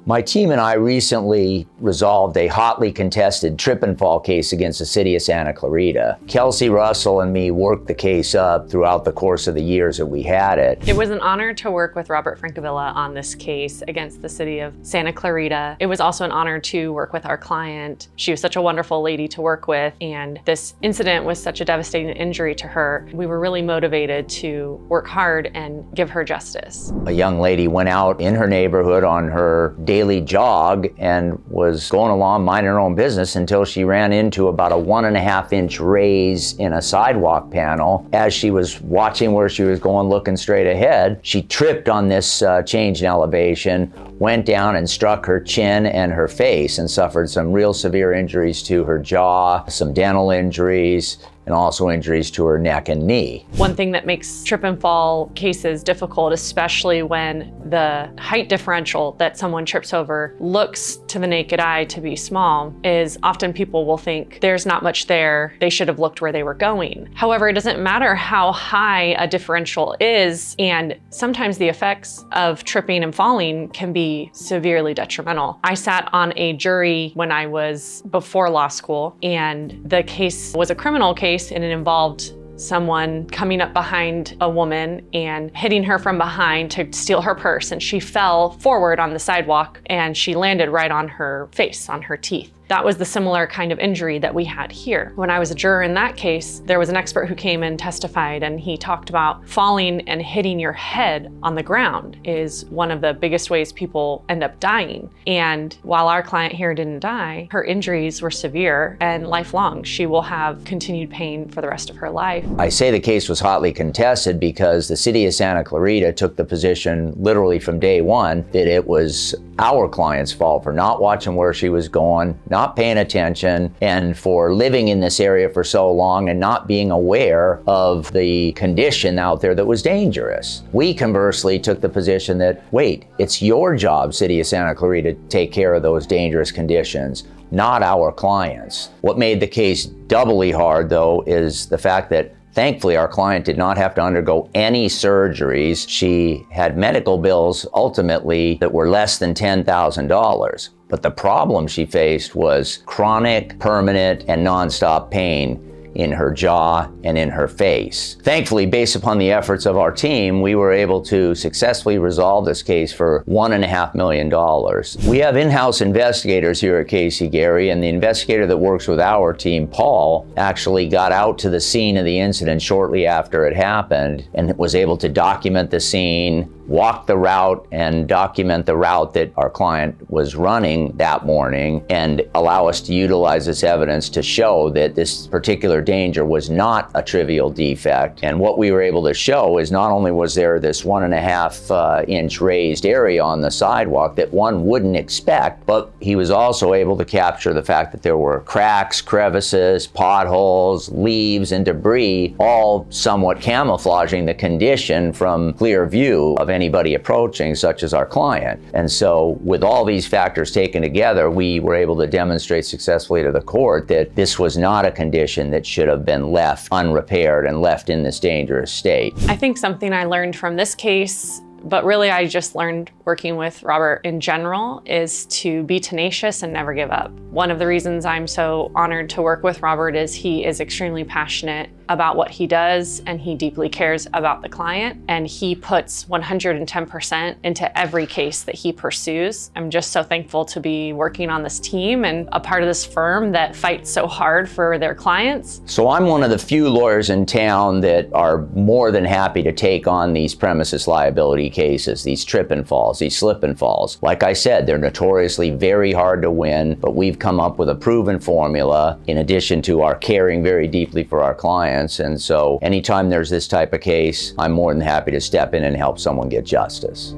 My team and I recently resolved a hotly contested trip and fall case against the city of Santa Clarita. Kelsey Russell and me worked the case up throughout the course of the years that we had it. It was an honor to work with Robert Francavilla on this case against the city of Santa Clarita. It was also an honor to work with our client. She was such a wonderful lady to work with, and this incident was such a devastating injury to her. We were really motivated to work hard and give her justice. A young lady went out in her neighborhood on her daily jog and was going along minding her own business until she ran into about a 1.5-inch raise in a sidewalk panel. As she was watching where she was going, looking straight ahead, she tripped on this change in elevation, went down and struck her chin and her face and suffered some real severe injuries to her jaw, some dental injuries, and also injuries to her neck and knee. One thing that makes trip and fall cases difficult, especially when the height differential that someone trips over looks to the naked eye to be small, is often people will think there's not much there, they should have looked where they were going. However, it doesn't matter how high a differential is, and sometimes the effects of tripping and falling can be severely detrimental. I sat on a jury when I was before law school, and the case was a criminal case, and it involved someone coming up behind a woman and hitting her from behind to steal her purse, and she fell forward on the sidewalk and she landed right on her face, on her teeth. That was the similar kind of injury that we had here. When I was a juror in that case, there was an expert who came and testified, and he talked about falling and hitting your head on the ground is one of the biggest ways people end up dying. And while our client here didn't die, her injuries were severe and lifelong. She will have continued pain for the rest of her life. I say the case was hotly contested because the city of Santa Clarita took the position literally from day one that it was our client's fault for not watching where she was going, not paying attention, and for living in this area for so long and not being aware of the condition out there that was dangerous. We conversely took the position that, wait, it's your job, city of Santa Clarita, to take care of those dangerous conditions, not our clients. What made the case doubly hard, though, is the fact that thankfully, our client did not have to undergo any surgeries. She had medical bills ultimately that were less than $10,000. But the problem she faced was chronic, permanent, and nonstop pain in her jaw and in her face. Thankfully, based upon the efforts of our team, we were able to successfully resolve this case for $1.5 million. We have in-house investigators here at CaseyGerry, and the investigator that works with our team, Paul, actually got out to the scene of the incident shortly after it happened and was able to document the scene, walk the route, and document the route that our client was running that morning, and allow us to utilize this evidence to show that this particular danger was not a trivial defect. And what we were able to show is not only was there this 1.5-inch raised area on the sidewalk that one wouldn't expect, but he was also able to capture the fact that there were cracks, crevices, potholes, leaves, and debris, all somewhat camouflaging the condition from clear view of anybody approaching, such as our client. And so with all these factors taken together, we were able to demonstrate successfully to the court that this was not a condition that should have been left unrepaired and left in this dangerous state. I think something I learned from this case, but really I just learned working with Robert in general, is to be tenacious and never give up. One of the reasons I'm so honored to work with Robert is he is extremely passionate about what he does, and he deeply cares about the client, and he puts 110% into every case that he pursues. I'm just so thankful to be working on this team and a part of this firm that fights so hard for their clients. So I'm one of the few lawyers in town that are more than happy to take on these premises liability cases, these trip and falls, these slip and falls. Like I said, they're notoriously very hard to win, but we've come up with a proven formula in addition to our caring very deeply for our clients. And so anytime there's this type of case, I'm more than happy to step in and help someone get justice.